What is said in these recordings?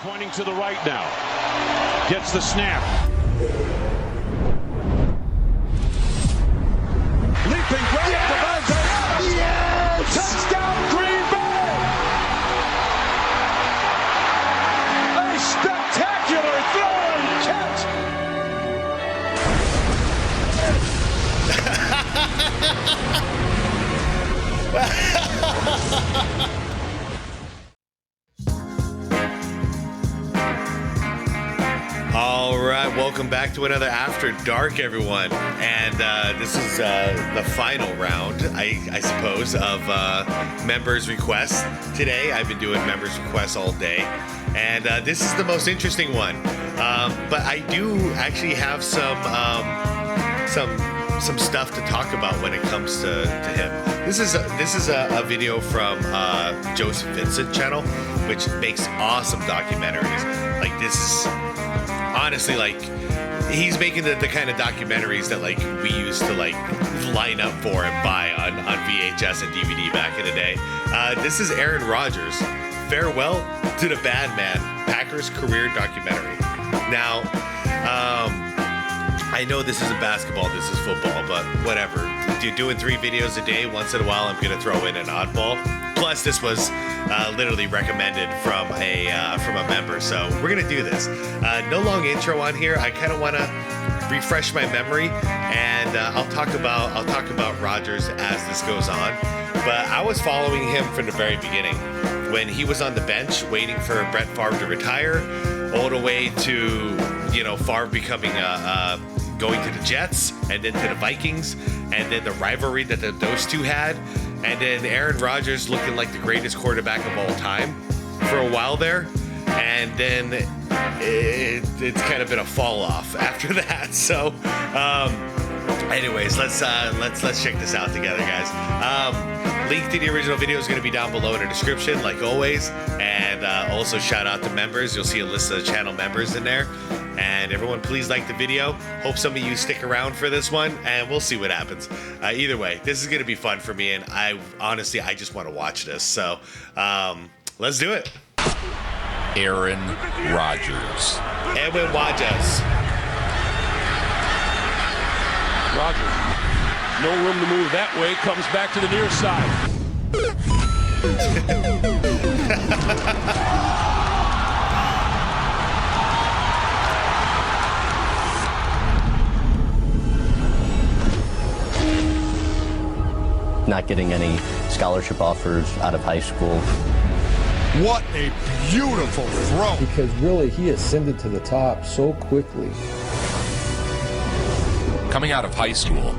pointing to the right now. Gets the snap. Leaping right at the buzzer. Yes! Touchdown Green Bay! A spectacular throw and catch! All right, welcome back to another After Dark, everyone. And this is the final round, I suppose, of members' requests. Today, I've been doing members' requests all day, and this is the most interesting one. But I do actually have some stuff to talk about when it comes to him. This is a video from Joseph Vincent channel, which makes awesome documentaries. Like, this is honestly, like, he's making the kind of documentaries that, like, we used to, like, line up for and buy on VHS and DVD back in the day. This is Aaron Rodgers, Farewell to the Bad Man, Packers career documentary. Now, I know this isn't basketball, this is football, but whatever. You're doing 3 videos a day. Once in a while, I'm going to throw in an oddball. Plus, this was literally recommended from a member, so we're going to do this. No long intro on here. I kind of want to refresh my memory, and I'll talk about Rodgers as this goes on. But I was following him from the very beginning, when he was on the bench waiting for Brett Favre to retire, all the way to, you know, Favre becoming going to the Jets, and then to the Vikings, and then the rivalry that those two had, and then Aaron Rodgers looking like the greatest quarterback of all time for a while there, and then it's kind of been a fall off after that. So, anyways, let's check this out together, guys. Link to the original video is going to be down below in the description, like always, and also shout out to members. You'll see a list of the channel members in there. And everyone, please like the video. Hope some of you stick around for this one, and we'll see what happens. Either way, this is going to be fun for me, and I just want to watch this. So let's do it. Aaron Rodgers. Edwin Rodgers. Rodgers, no room to move that way, comes back to the near side. Not getting any scholarship offers out of high school. What a beautiful throw. Because really, he ascended to the top so quickly. Coming out of high school,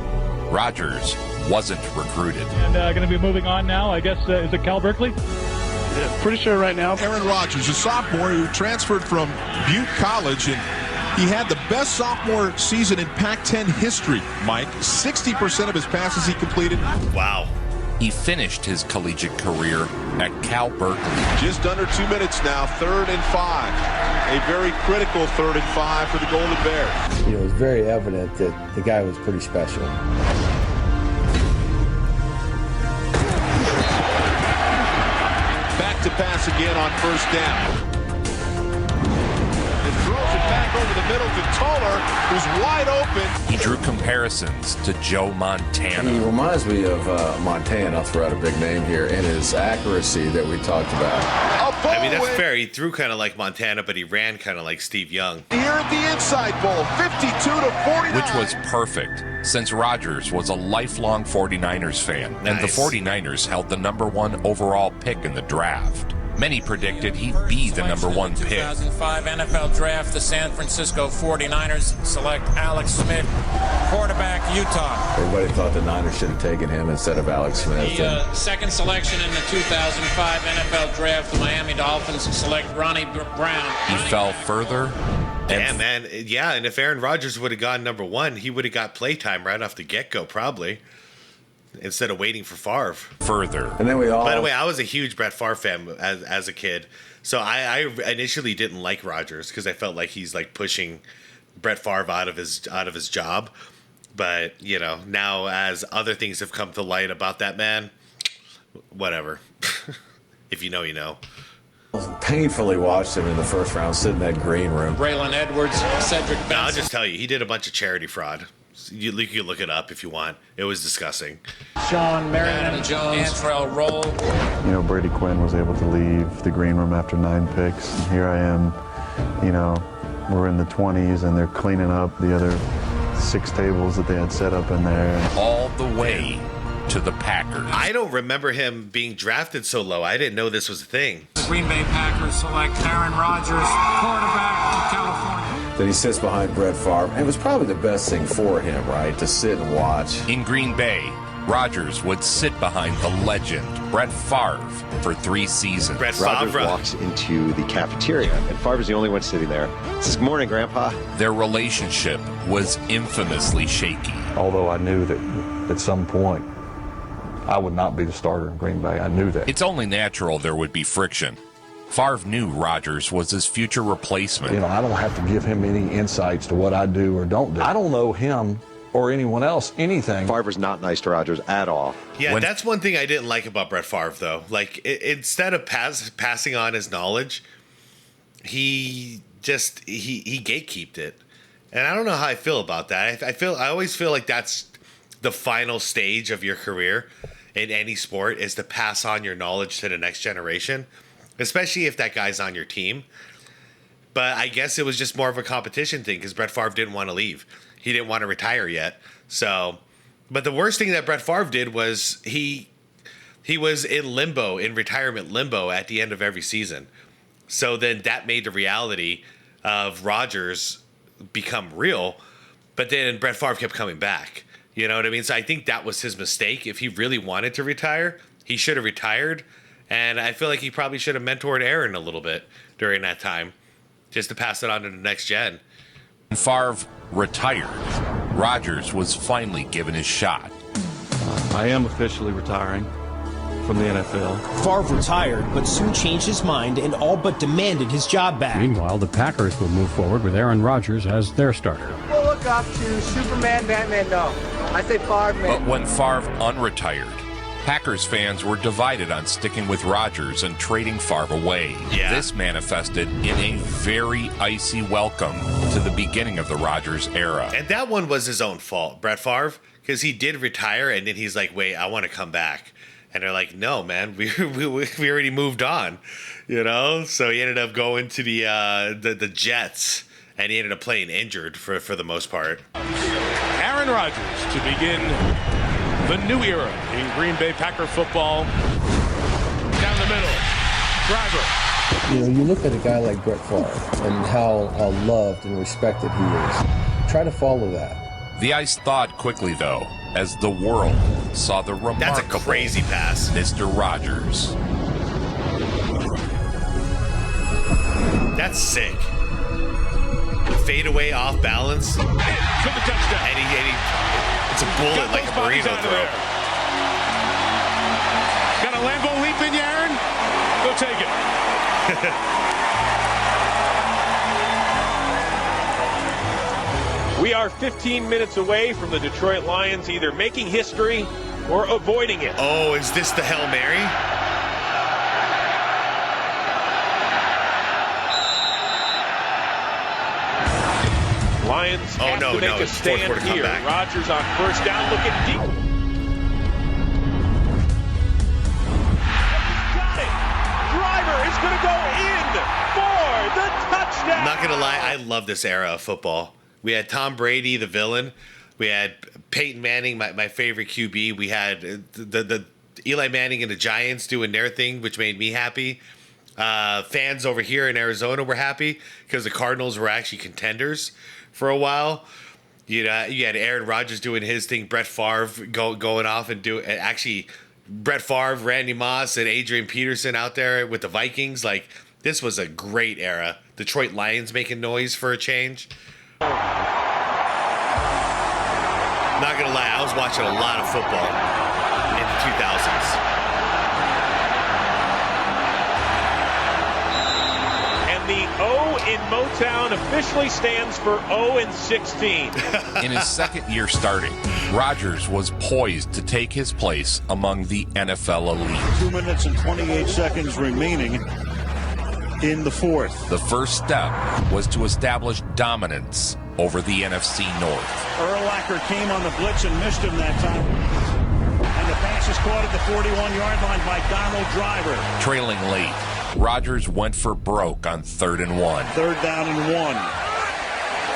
Rodgers wasn't recruited. And going to be moving on now, I guess, is it Cal Berkeley? Yeah, pretty sure right now. Aaron Rodgers, a sophomore who transferred from Butte College, and he had the best sophomore season in Pac-10 history, Mike. 60% of his passes he completed. Wow. He finished his collegiate career at Cal Berkeley. Just under 2 minutes now, 3rd and 5. A very critical 3rd and 5 for the Golden Bears. You know, it was very evident that the guy was pretty special. Back to pass again on 1st down. Throws it back over the middle to Toller, who's wide open. He drew comparisons to Joe Montana. He reminds me of Montana, I'll throw out a big name here, and his accuracy that we talked about. I mean, that's fair. He threw kind of like Montana, but he ran kind of like Steve Young. Here at the Inside Bowl, 52-49. Which was perfect, since Rodgers was a lifelong 49ers fan, and the 49ers held the #1 overall pick in the draft. Many predicted he'd be the #1 pick. 2005 NFL Draft, the San Francisco 49ers select Alex Smith, quarterback, Utah. Everybody thought the Niners should have taken him instead of Alex Smith. The second selection in the 2005 NFL Draft, the Miami Dolphins select Ronnie Brown. He fell further. Damn, man. Yeah, and if Aaron Rodgers would have gone #1, he would have got playtime right off the get-go, probably, instead of waiting for Favre. Further. And then we all... By the way, I was a huge Brett Favre fan as a kid, so I initially didn't like Rodgers because I felt like he's like pushing Brett Favre out of his job. But you know, now as other things have come to light about that man, whatever. If you know, you know. Painfully watched him in the first round sit in that green room. Braylon Edwards, Cedric Benson. I'll just tell you, he did a bunch of charity fraud. You can look it up if you want. It was disgusting. Sean Merriman Jones, Antrell Roll. You know, Brady Quinn was able to leave the green room after 9 picks. And here I am, you know, we're in the 20s and they're cleaning up the other 6 tables that they had set up in there. All the way to the Packers. I don't remember him being drafted so low. I didn't know this was a thing. The Green Bay Packers select Aaron Rodgers, quarterback from California. Then he sits behind Brett Favre. And it was probably the best thing for him, right, to sit and watch. In Green Bay, Rodgers would sit behind the legend, Brett Favre, for 3 seasons. Brett Rodgers Favre walks into the cafeteria, and Favre's the only one sitting there. Says, "Good morning, Grandpa." Their relationship was infamously shaky. Although I knew that at some point I would not be the starter in Green Bay. I knew that. It's only natural there would be friction. Favre knew Rodgers was his future replacement. You know, I don't have to give him any insights to what I do or don't do. I don't know him or anyone else anything. Favre's not nice to Rodgers at all. Yeah, that's one thing I didn't like about Brett Favre, though. Like, instead of passing on his knowledge, he gatekeeped it. And I don't know how I feel about that. I always feel like that's the final stage of your career in any sport, is to pass on your knowledge to the next generation, especially if that guy's on your team. But I guess it was just more of a competition thing because Brett Favre didn't want to leave. He didn't want to retire yet. So, but the worst thing that Brett Favre did was he was in limbo, in retirement limbo at the end of every season. So then that made the reality of Rodgers become real. But then Brett Favre kept coming back. You know what I mean? So I think that was his mistake. If he really wanted to retire, he should have retired. And I feel like he probably should have mentored Aaron a little bit during that time, just to pass it on to the next gen. Favre retired. Rodgers was finally given his shot. I am officially retiring from the NFL. Favre retired, but soon changed his mind and all but demanded his job back. Meanwhile, the Packers will move forward with Aaron Rodgers as their starter. We'll look up to Superman, Batman, no. I say Favre, man. But when Favre unretired, Packers fans were divided on sticking with Rodgers and trading Favre away. Yeah. This manifested in a very icy welcome to the beginning of the Rodgers era. And that one was his own fault, Brett Favre, because he did retire, and then he's like, wait, I want to come back. And they're like, no, man, we already moved on, you know? So he ended up going to the Jets, and he ended up playing injured for the most part. Aaron Rodgers to begin the new era in Green Bay Packer football. Down the middle, driver. You know, you look at a guy like Brett Favre and how loved and respected he is. Try to follow that. The ice thawed quickly, though, as the world saw the remarkable That's a crazy pass. Mr. Rodgers. That's sick. Fade away off balance. For the touchdown. And he it's a bullet like a burrito throw. Got a Lambo leap in you, Aaron? Go take it. We are 15 minutes away from the Detroit Lions either making history or avoiding it. Oh, is this the Hail Mary? Lions have to make a stand here. Comeback. Rodgers on first down, looking deep. Got it. Driver is going to go in for the touchdown. I'm not going to lie, I love this era of football. We had Tom Brady, the villain. We had Peyton Manning, my favorite QB. We had the Eli Manning and the Giants doing their thing, which made me happy. Fans over here in Arizona were happy because the Cardinals were actually contenders for a while. You had Aaron Rodgers doing his thing, Brett Favre going off and actually Brett Favre, Randy Moss, and Adrian Peterson out there with the Vikings. Like, this was a great era. Detroit Lions making noise for a change. Not gonna lie, I was watching a lot of football in the 2000s. And the O in Motown officially stands for 0-16. In his second year starting, Rodgers was poised to take his place among the NFL elite. 2 minutes and 28 seconds remaining in the fourth. The first step was to establish dominance over the NFC North. Urlacher came on the blitz and missed him that time. And the pass is caught at the 41-yard line by Donald Driver. Trailing late, Rodgers went for broke on 3rd and 1. 3rd down and 1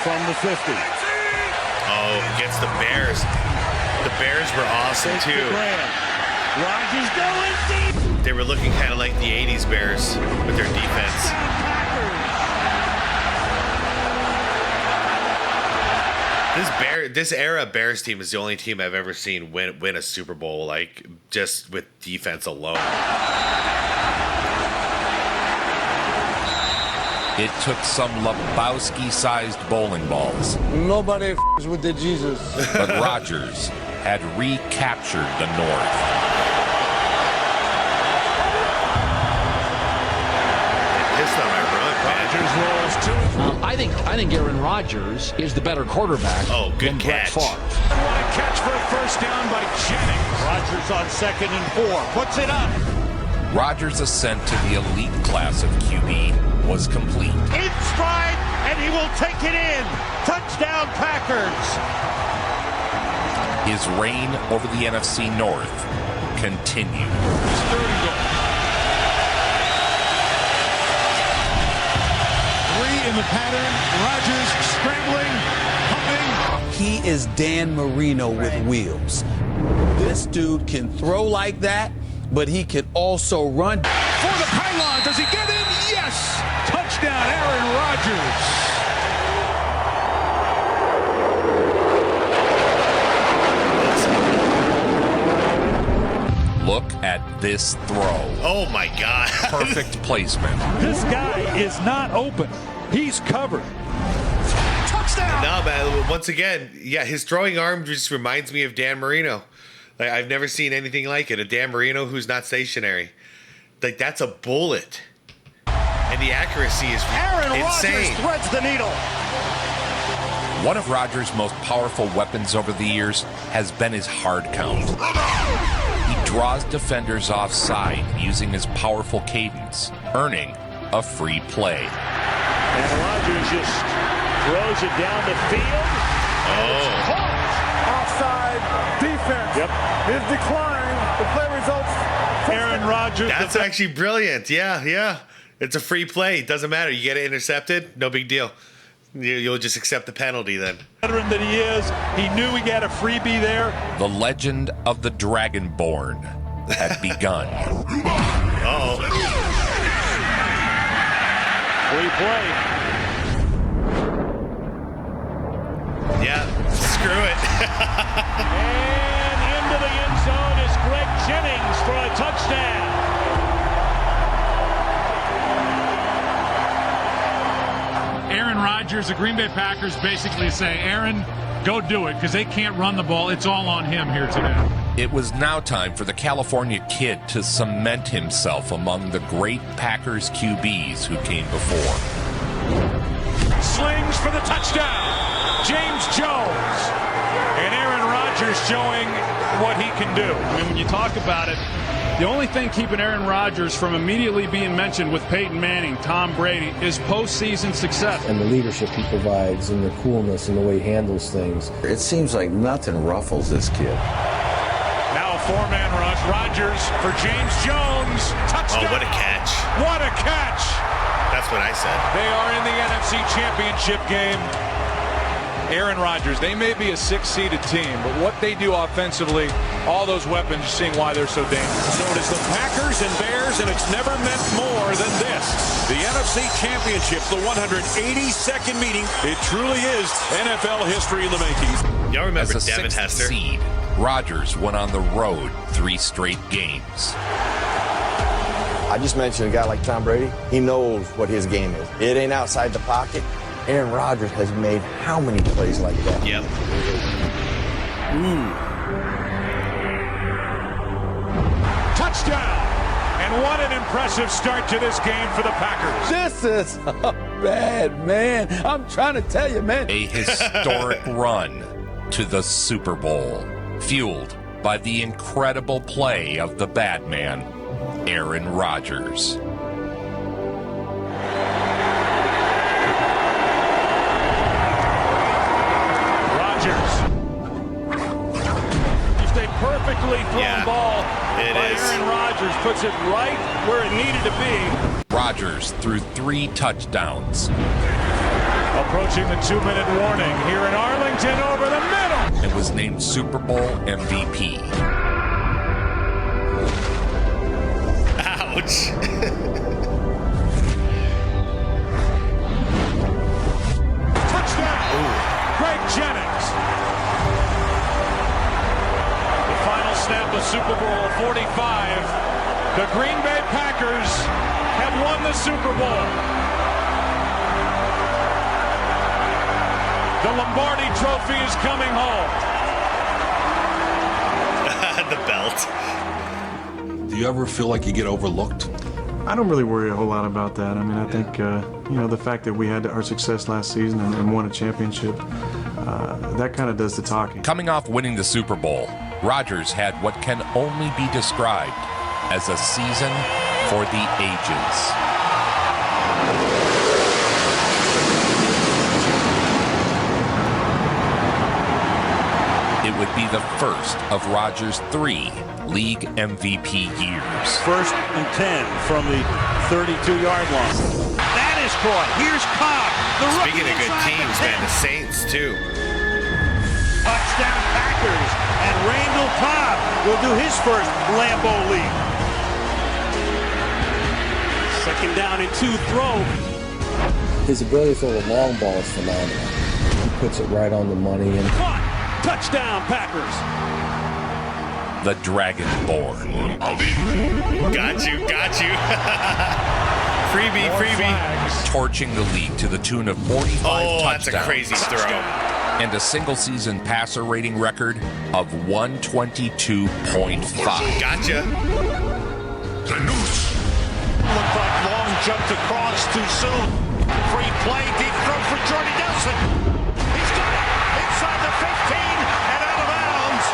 from the 50. Oh, against the Bears. The Bears were awesome, too. Rodgers going deep. They were looking kind of like the 80s Bears with their defense. This era Bears team is the only team I've ever seen win a Super Bowl, like, just with defense alone. It took some Lebowski-sized bowling balls. Nobody f***s with the Jesus. But Rodgers had recaptured the North. Rodgers rolls to it. I think Aaron Rodgers is the better quarterback. Oh, good than catch. Brett Favre. What a catch for a first down by Jennings. Rodgers on 2nd and 4. Puts it up. Rodgers' ascent to the elite class of QB was complete. In stride, and he will take it in. Touchdown, Packers. His reign over the NFC North continued. In the pattern, Rodgers scrambling, humping. He is Dan Marino with wheels. This dude can throw like that, but he can also run. For the pylon, does he get in? Yes! Touchdown, Aaron Rodgers. Look at this throw. Oh my God. Perfect placement. This guy is not open. He's covered. Touchdown! No, man, once again, yeah, his throwing arm just reminds me of Dan Marino. Like, I've never seen anything like it. A Dan Marino who's not stationary. Like, that's a bullet. And the accuracy is Aaron insane. Rodgers threads the needle. One of Rodgers' most powerful weapons over the years has been his hard count. He draws defenders offside using his powerful cadence, earning a free play. And Rodgers just throws it down the field. Oh. Offside defense. Yep. His decline. The play results. Aaron Rodgers. That's actually brilliant. Yeah. It's a free play. It doesn't matter. You get it intercepted, no big deal. You'll just accept the penalty then. Veteran that he is, he knew he got a freebie there. The legend of the Dragonborn had begun. Uh-oh. Free play. Yeah, screw it. And into the end zone is Greg Jennings for a touchdown. Aaron Rodgers, the Green Bay Packers basically say, Aaron, go do it, because they can't run the ball. It's all on him here today. It was now time for the California kid to cement himself among the great Packers QBs who came before. Slings for the touchdown. James Jones. And Aaron Rodgers showing what he can do. I mean, when you talk about it, the only thing keeping Aaron Rodgers from immediately being mentioned with Peyton Manning, Tom Brady, is postseason success. And the leadership he provides and the coolness and the way he handles things. It seems like nothing ruffles this kid. Now a four-man rush. Rodgers for James Jones. Touchdown. Oh, what a catch. What a catch. That's what I said. They are in the NFC Championship game. Aaron Rodgers, they may be a six-seeded team, but what they do offensively, all those weapons, you're seeing why they're so dangerous. Known as the Packers and Bears, and it's never meant more than this. The NFC Championship, the 182nd meeting. It truly is NFL history in the making. Y'all remember As a Devin sixth Hester? seed, Rodgers went on the road 3 straight games. I just mentioned a guy like Tom Brady. He knows what his game is. It ain't outside the pocket. Aaron Rodgers has made how many plays like that? Yep. Touchdown! And what an impressive start to this game for the Packers. This is bad, man. I'm trying to tell you, man. A historic run to the Super Bowl, fueled by the incredible play of the bad man, Aaron Rodgers. puts it right where it needed to be. Rodgers threw 3 touchdowns. Approaching the 2-minute warning here in Arlington over the middle. And was named Super Bowl MVP. Ouch. Touchdown. Greg Jennings. The final snap of Super Bowl 45. The Green Bay Packers have won the Super Bowl. The Lombardi Trophy is coming home. The belt. Do you ever feel like you get overlooked? I don't really worry a whole lot about that. I mean, I think, the fact that we had our success last season and won a championship, that kind of does the talking. Coming off winning the Super Bowl, Rodgers had what can only be described as a season for the ages. It would be the first of Rodgers' 3 league MVP years. 1st and 10 from the 32-yard line. That is caught. Here's Cobb. Speaking of good teams, man, the Saints too. Touchdown Packers, and Randall Cobb will do his first Lambeau Leap. 2nd down and 2 throw. His ability to throw the long ball is phenomenal. He puts it right on the money. And touchdown Packers. The Dragonborn. Got you. freebie. Torching the league to the tune of 45 touchdowns. That's a crazy throw. And a single-season passer rating record of 122.5. Gotcha. The noose. Looked like long jumped across too soon. Free play, deep throw for Jordy Nelson. He's got it inside the 15 and out of bounds.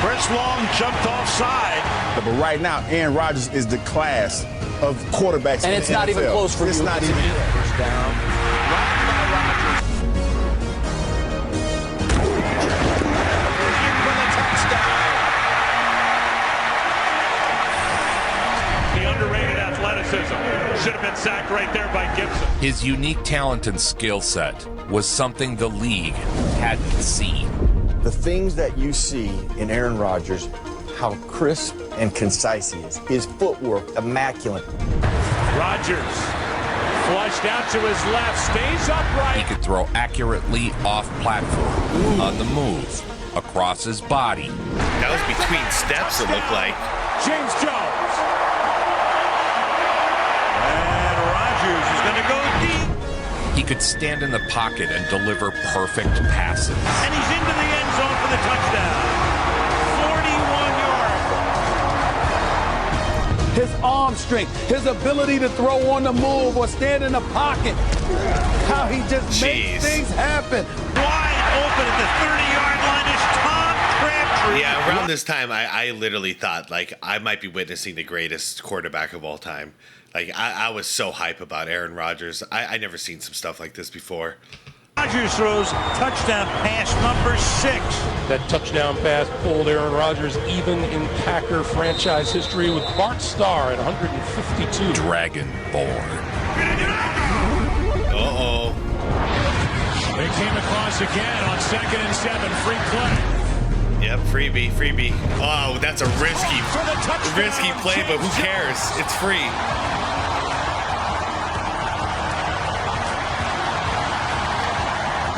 Chris Long jumped offside. But right now, Aaron Rodgers is the class of quarterbacks. And it's not even close for you. It's not even. First down. Should have been sacked right there by Gibson. His unique talent and skill set was something the league hadn't seen. The things that you see in Aaron Rodgers, how crisp and concise he is. His footwork, immaculate. Rodgers flushed out to his left, stays upright. He could throw accurately off platform, on the move, across his body. That was between steps, it looked like. James Jones. Is going to go deep. He could stand in the pocket and deliver perfect passes. And he's into the end zone for the touchdown. 41 yards. His arm strength, his ability to throw on the move or stand in the pocket. How he just makes things happen. Wide open at the 30-yard line is Tom Crabtree. Yeah, around this time, I literally thought, like, I might be witnessing the greatest quarterback of all time. Like, I was so hype about Aaron Rodgers. I never seen some stuff like this before. Rodgers throws touchdown pass number 6. That touchdown pass pulled Aaron Rodgers even in Packer franchise history with Bart Starr at 152. Dragonborn. Uh-oh. They came across again on 2nd and 7. Free play. Yep, freebie. Oh, that's a risky play, but who cares? It's free.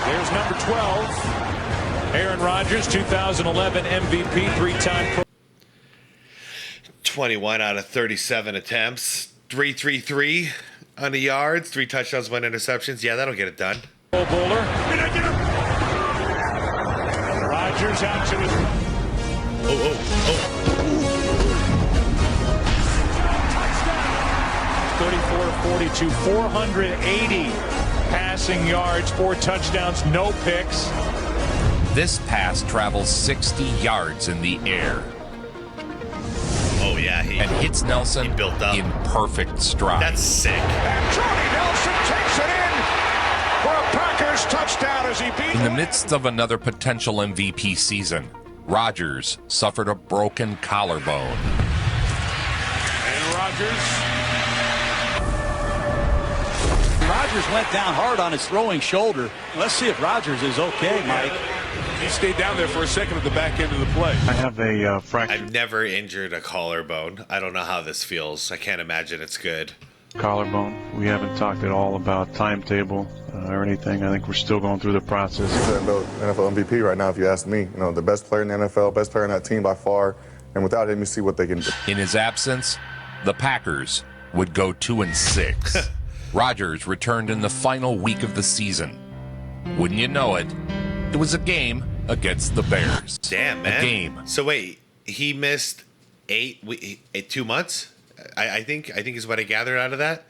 There's number 12. Aaron Rodgers, 2011 MVP, 3-time Pro. 21 out of 37 attempts. 333 on the yards. 3 touchdowns, 1 interceptions. Yeah, that'll get it done. Bowler. Rodgers out to his... Oh. 34-42, 480 passing yards, 4 touchdowns, no picks. This pass travels 60 yards in the air. Oh, yeah. And hits Nelson built up in perfect stride. That's sick. And Jordy Nelson takes it in for a Packers touchdown as he beat... In the midst of another potential MVP season, Rodgers suffered a broken collarbone. And Rodgers went down hard on his throwing shoulder. Let's see if Rodgers is okay, Mike. He stayed down there for a second at the back end of the play. I have a fracture. I've never injured a collarbone. I don't know how this feels. I can't imagine it's good. Collarbone. We haven't talked at all about timetable or anything. I think we're still going through the process. He's the NFL MVP right now, if you ask me. You know, the best player in the NFL, best player in that team by far. And without him, you see what they can do. In his absence, the Packers would go 2-6. Rodgers returned in the final week of the season. Wouldn't you know it, it was a game against the Bears. Damn, man. A game. So wait, he missed 2 months? I think is what I gathered out of that.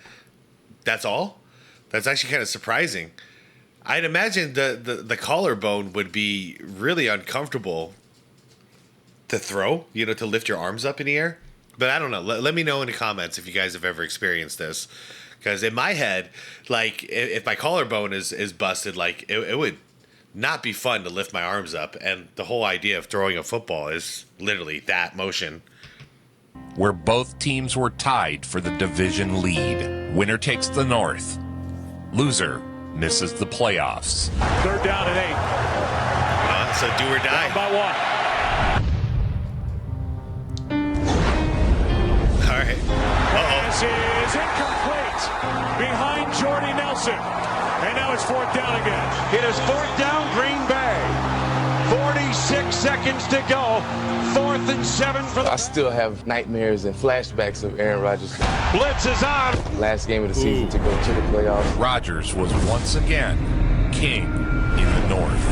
That's all? That's actually kind of surprising. I'd imagine the collarbone would be really uncomfortable to throw, to lift your arms up in the air. But I don't know. Let me know in the comments if you guys have ever experienced this. Because in my head, like, if my collarbone is busted, like, it would not be fun to lift my arms up. And the whole idea of throwing a football is literally that motion. Where both teams were tied for the division lead. Winner takes the North. Loser misses the playoffs. 3rd down and 8. So do or die. Down by 1. All right. Pass is incomplete. Behind Jordy Nelson. And now it's 4th down again. It is 4th down, Green Bay. 46 seconds to go. 4th and 7 for the... I still have nightmares and flashbacks of Aaron Rodgers. Blitz is on. Last game of the season to go to the playoffs. Rodgers was once again king in the North.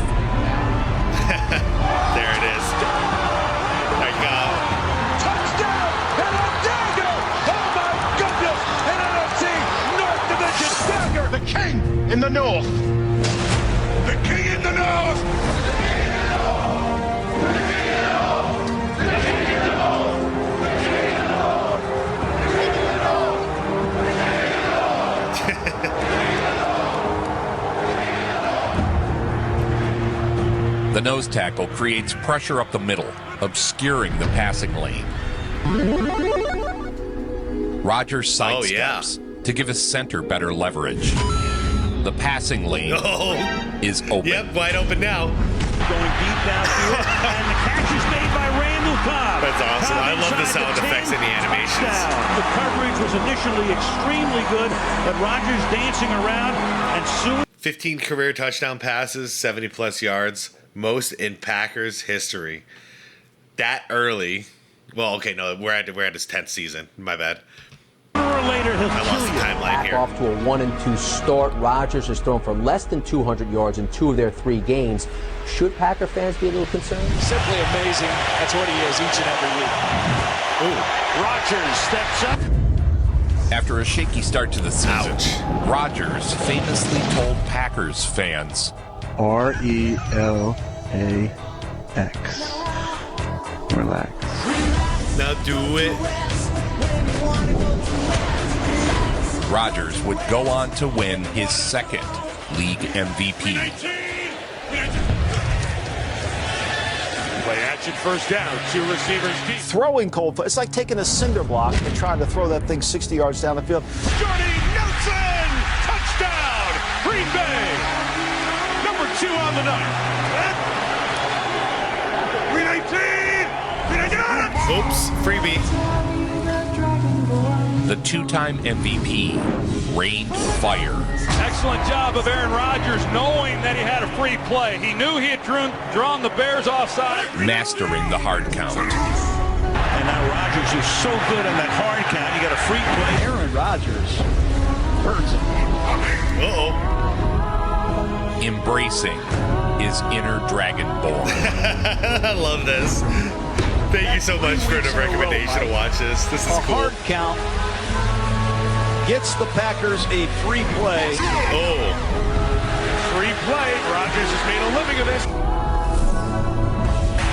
There it is. My God. Touchdown! And a dagger! Oh my goodness! An NFC North Division dagger! The king in the North! The king in the North! The nose tackle creates pressure up the middle, obscuring the passing lane. Rodgers sidesteps to give his center better leverage. The passing lane is open. Yep, wide open now. Going deep downfield, and the catch is made by Randall Cobb. That's awesome. I love the sound effects and the animations. The coverage was initially extremely good, but Rodgers dancing around, and soon... 15 career touchdown passes, 70-plus yards. Most in Packers history. That early. Well, okay, no, we're at his 10th season. My bad. Later, I lost the timeline here. Off to a 1-2 start. Rodgers has thrown for less than 200 yards in 2 of their 3 games. Should Packer fans be a little concerned? Simply amazing. That's what he is each and every week. Ooh. Rodgers steps up. After a shaky start to the season, Rodgers famously told Packers fans, RELAX. Relax. Now do it. Rodgers would go on to win his 2nd league MVP. Play action, 1st down. 2 receivers deep. Throwing cold foot. It's like taking a cinder block and trying to throw that thing 60 yards down the field. Jordy Nelson! Touchdown! Green Bay! Number 2 on the night. Oops, freebie. The 2-time MVP rained fire. Excellent job of Aaron Rodgers knowing that he had a free play. He knew he had drawn the Bears offside. Mastering the hard count. And now Rodgers is so good on that hard count. You got a free play. Aaron Rodgers hurts him. Embracing his inner dragonborn. I love this. Thank you so much for the recommendation to watch this. This is cool. Hard count gets the Packers a free play. Oh. Free play. Rodgers has made a living of this.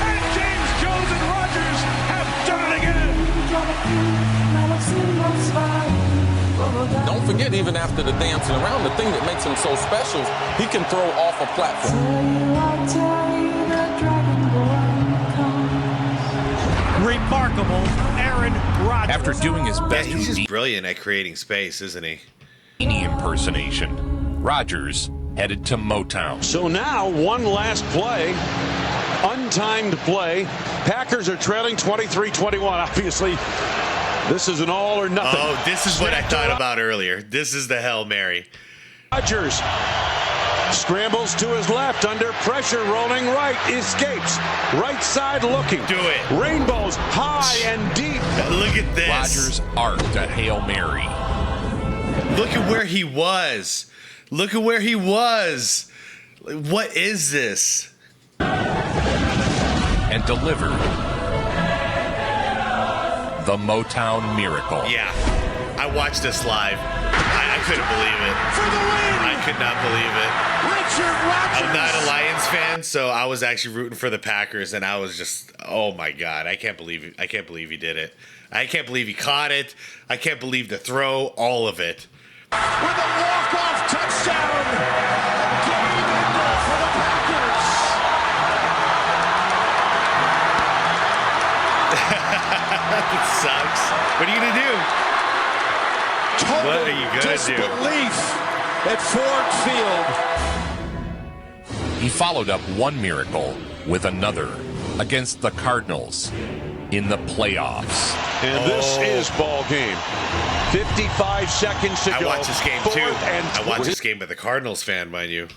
And James Jones and Rodgers have done it again. Don't forget, even after the dancing around, the thing that makes him so special, he can throw off a platform. remarkable Aaron Rodgers. After doing his best he's just brilliant at creating space, isn't he? impersonation, Rodgers headed to Motown. So now, one last play. Untimed play. Packers are trailing 23-21. Obviously, this is an all or nothing. Oh, this is what I thought about earlier. This is the Hail Mary. Rodgers scrambles to his left under pressure, rolling right, escapes. Right side looking. Do it. Rainbows high and deep. Look at this. Rodgers arced a Hail Mary. Look at where he was. Look at where he was. What is this? And delivered the Motown Miracle. Yeah, I watched this live. I couldn't believe it. For the win! I could not believe it. Richard Rodgers! I'm not a Lions fan, so I was actually rooting for the Packers, and I was just, oh my God, I can't believe he did it. I can't believe he caught it. I can't believe the throw, all of it. With a walk-off touchdown! Game ender for the Packers! It sucks. What are you going to do? Total What are you going to do? disbelief at Ford Field. He followed up one miracle with another against the Cardinals in the playoffs. And this is ball game. 55 seconds to go. I watched this game too. And I watched this game with a Cardinals fan, mind you.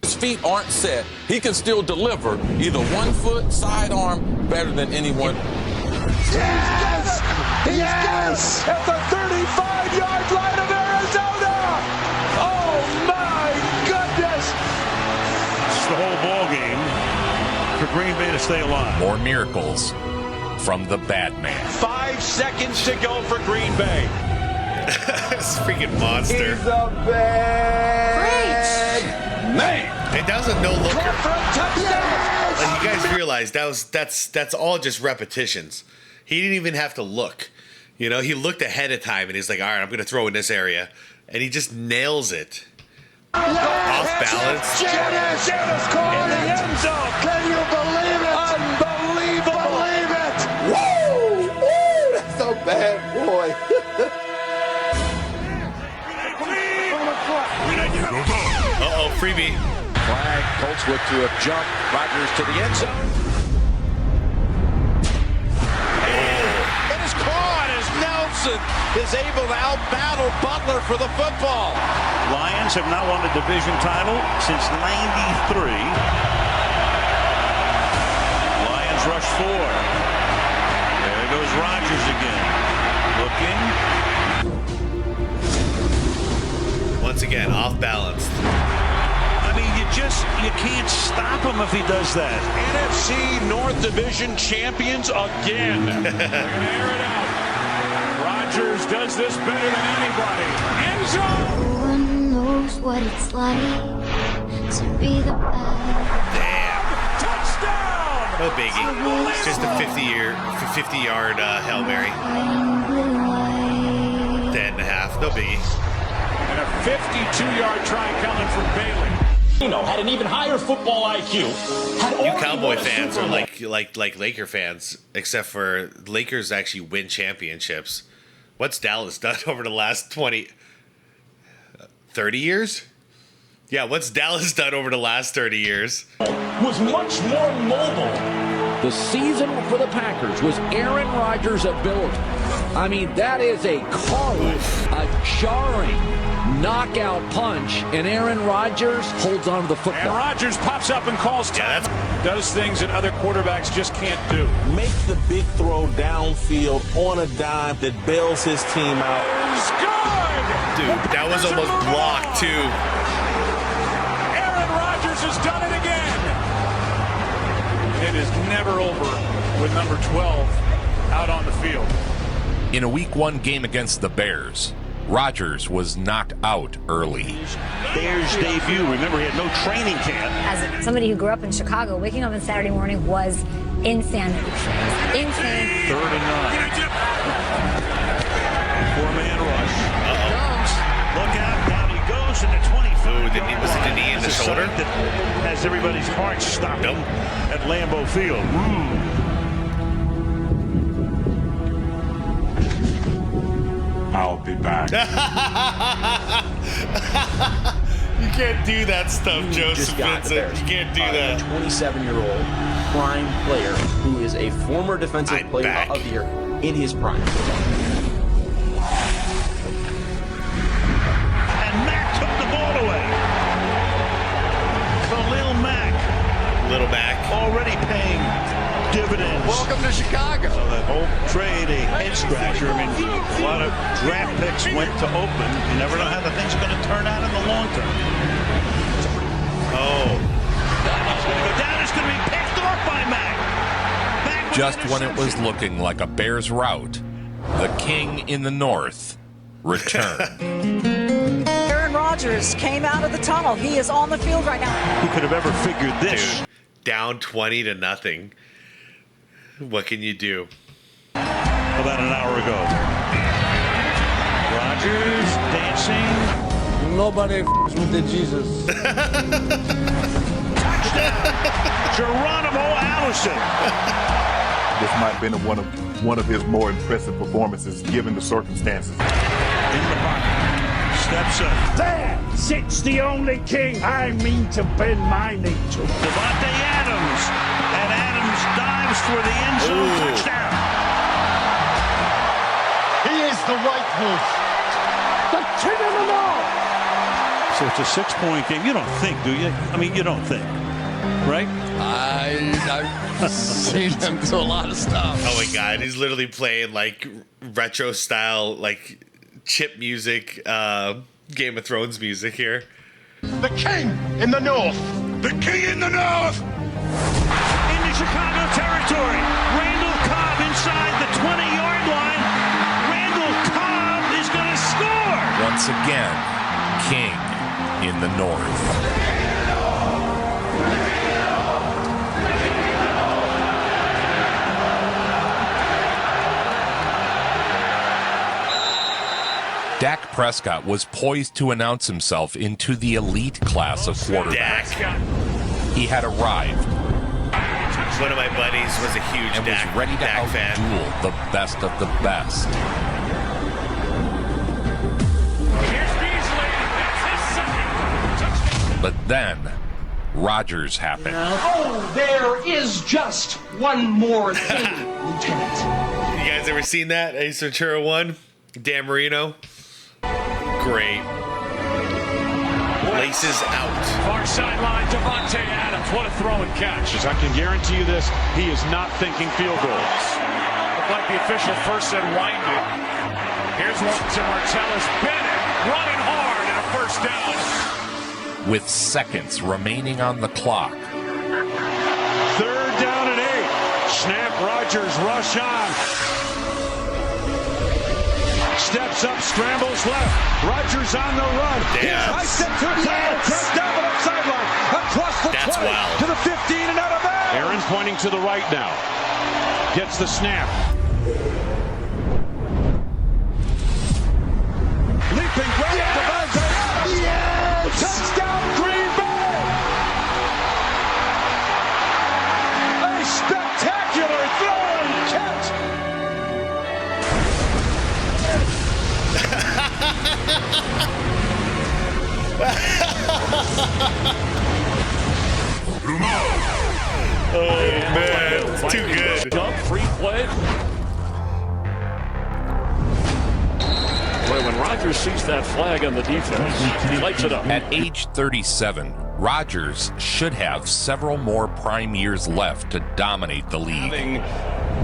His feet aren't set. He can still deliver either 1 foot, sidearm, better than anyone. Yes! Yes! At the 35-yard line of Arizona! Oh my goodness! It's the whole ball game for Green Bay to stay alive. More miracles from the bad man. 5 seconds to go for Green Bay. This freaking monster. He's a bad man. And that was a no-looker. Yes! Like, you guys realize that's all just repetitions. He didn't even have to look. You know, he looked ahead of time and he's like, all right, I'm going to throw in this area. And he just nails it. Yes! Off balance. Janice caught in the end zone. Can you believe it? Unbelievable. Believe it. Woo! Woo! That's so bad, boy. Uh-oh, freebie. Flag. Colts look to a jump. Rodgers to the end zone. It is caught as Nelson is able to outbattle Butler for the football. Lions have not won a division title since '93. Lions rush 4. There goes Rodgers again. Looking. Once again, off balance. I mean, you can't stop him if he does that. NFC North Division champions again. They're going to air it out. Rodgers does this better than anybody. End zone. No one knows what it's like to be the best. Damn. Touchdown. No biggie. Just a 50-yard Hail Mary. 10.5. No biggie. And a 52-yard try coming from Bailey. Had an even higher football IQ. You Cowboy fans are like Laker fans, except for Lakers actually win championships. What's Dallas done over the last 30 years? Yeah, what's Dallas done over the last 30 years? Was much more mobile. The season for the Packers was Aaron Rodgers' ability. I mean, that is a jarring knockout punch, and Aaron Rodgers holds on to the football. And Rodgers pops up and calls time. Does things that other quarterbacks just can't do. Make the big throw downfield on a dime that bails his team out. It's good! Dude, that was almost blocked, too. Aaron Rodgers has done it again. It is never over with number 12 out on the field. In a Week 1 game against the Bears, Rodgers was knocked out early. Bears debut. Remember, he had no training camp. As somebody who grew up in Chicago, waking up on Saturday morning was insanity. Insane. 3rd and 9. 4-man rush. Look out. Down he goes in the 25. Ooh, was it the knee in the shoulder? That has everybody's heart stopping at Lambeau Field. I'll be back. You can't do that stuff, You Joseph just got the Vincent. Bears. You can't do that. A 27-year-old prime player who is a former defensive player of the year in his prime. And Mack took the ball away. Khalil Mack. Little Mac. Already paying dividends. Welcome to Chicago. So that whole trade, a head scratcher. I mean, a lot of draft picks went to Oakland. You never know how the thing's going to turn out in the long term. Oh. It's going to go down. It's going to be picked off by Mack. Just when it was looking like a Bears rout, the king in the north returned. Aaron Rodgers came out of the tunnel. He is on the field right now. Who could have ever figured this? Dude, down 20-0. What can you do? About an hour ago. Rodgers dancing. Nobody with the Jesus. Touchdown. Geronimo Allison. This might have been one of his more impressive performances given the circumstances. In the pocket. Steps up. There sits the only king I mean to bend my knee to. Devontae Adams. And Adams dives for the end zone. Touchdown. He is the white horse. The king of the north. So it's a 6-point game. You don't think, do you? I mean, you don't think, right? I've seen him do a lot of stuff. Oh my God, he's literally playing like retro style, like chip music, Game of Thrones music here. The king in the north. The king in the north. Into Chicago territory. Randall Cobb inside the 20-yard line. Randall Cobb is going to score. Once again, king in the north. Dak Prescott was poised to announce himself into the elite class of quarterbacks. He had arrived. One of my buddies was a huge and Dak, was ready to Dak fan. outduel the best of the best. But then, Rodgers happened. Oh, there is just one more thing, Lieutenant. You guys ever seen that? Ace Ventura 1? Dan Marino? Great. Laces out. Far sideline, Devontae Adams. What a throw and catch. I can guarantee you this, he is not thinking field goals. Looked like the official first said wind it. Here's one to Martellus Bennett, running hard and a first down. With seconds remaining on the clock. 3rd down and 8. Snap, Rodgers, rush on. Steps up, scrambles left. Rodgers on the run. Damn. High step to a tackle, cuts down the left sideline. Across the 20 wild. to the 15 and out of bounds. Aaron pointing to the right now. Gets the snap. Leaping grab. Yes! Touchdown Green Bay! A spectacular throw and catch! Oh man, it's too good. Dump, free play. Boy, when Rodgers sees that flag on the defense, he lights it up. At age 37, Rodgers should have several more prime years left to dominate the league. Having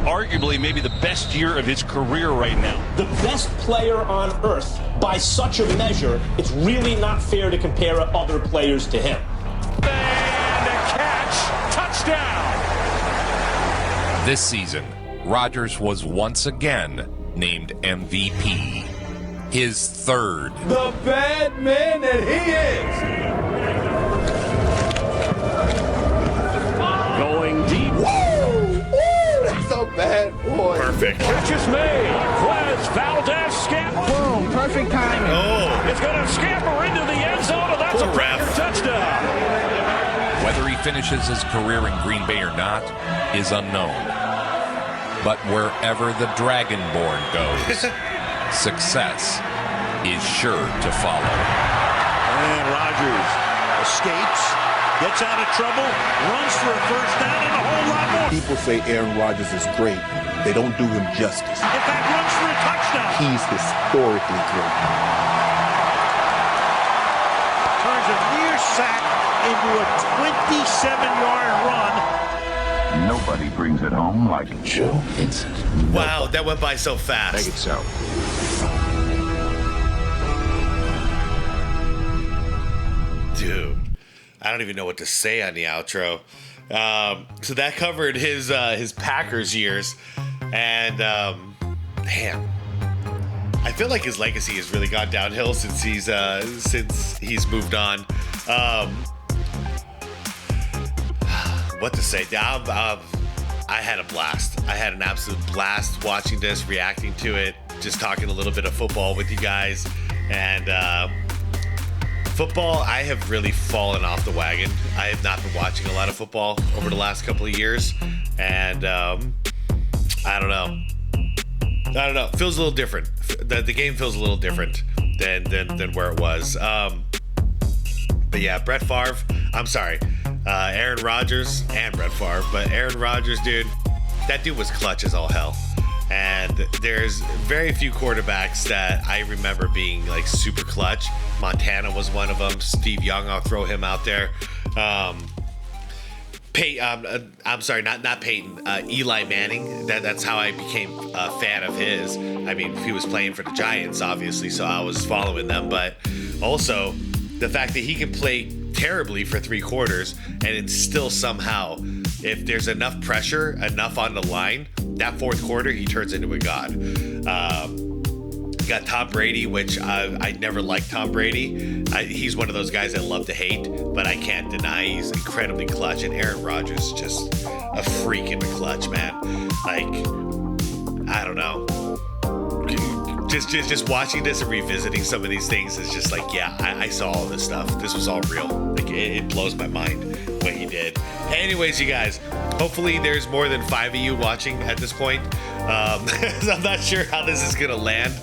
arguably maybe the best year of his career right now. The best player on earth, by such a measure, it's really not fair to compare other players to him. And a catch, touchdown. This season, Rodgers was once again named MVP. His third. The bad man that he is. Going deep. Woo! Woo! That's a bad boy. Perfect. Catch is made. Quez Valdez scamper. Boom! Perfect timing. Oh. It's going to scamper into the end zone, and that's a Packer touchdown. Whether he finishes his career in Green Bay or not is unknown. But wherever the Dragonborn goes, success is sure to follow. And Rodgers escapes, gets out of trouble, runs for a first down and a whole lot more. People say Aaron Rodgers is great. They don't do him justice. In fact, runs for a touchdown. He's historically great. Turns a near sack into a 27-yard run. Nobody brings it home like Joe Vincent. Wow, that went by so fast. Make it so. Dude, I don't even know what to say on the outro. So that covered his Packers years, and damn, I feel like his legacy has really gone downhill since he's moved on. What to say? I had a blast. I had an absolute blast watching this, reacting to it, just talking a little bit of football with you guys, and. Football, I have really fallen off the wagon. I have not been watching a lot of football over the last couple of years, and I don't know. It feels a little different. The game feels a little different than where it was. But yeah, Brett Favre. I'm sorry, Aaron Rodgers and Brett Favre, but Aaron Rodgers, dude, that dude was clutch as all hell. And there's very few quarterbacks that I remember being like super clutch. Montana was one of them. Steve Young, I'll throw him out there. I'm sorry, not Peyton. Eli Manning. That's how I became a fan of his. I mean, he was playing for the Giants, obviously, so I was following them. But also, the fact that he can play terribly for 3 quarters and then still somehow, if there's enough pressure, enough on the line, that 4th quarter, he turns into a god. Got Tom Brady, which I never liked Tom Brady. He's one of those guys I love to hate, but I can't deny he's incredibly clutch. And Aaron Rodgers, just a freak in the clutch, man. Like, I don't know. Just watching this and revisiting some of these things is just like, yeah, I saw all this stuff. This was all real. Like, it blows my mind what he did. Anyways, you guys, hopefully there's more than 5 of you watching at this point. I'm not sure how this is gonna land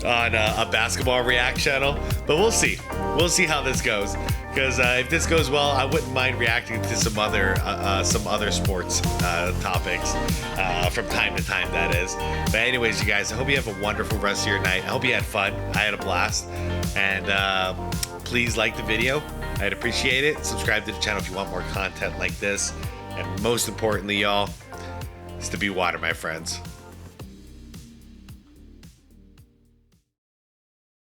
on a basketball react channel, but we'll see. We'll see how this goes. Because if this goes well, I wouldn't mind reacting to some other sports topics from time to time, that is. But anyways, you guys, I hope you have a wonderful rest of your night. I hope you had fun. I had a blast. And please like the video. I'd appreciate it. Subscribe to the channel if you want more content like this. And most importantly, y'all, is to be water, my friends.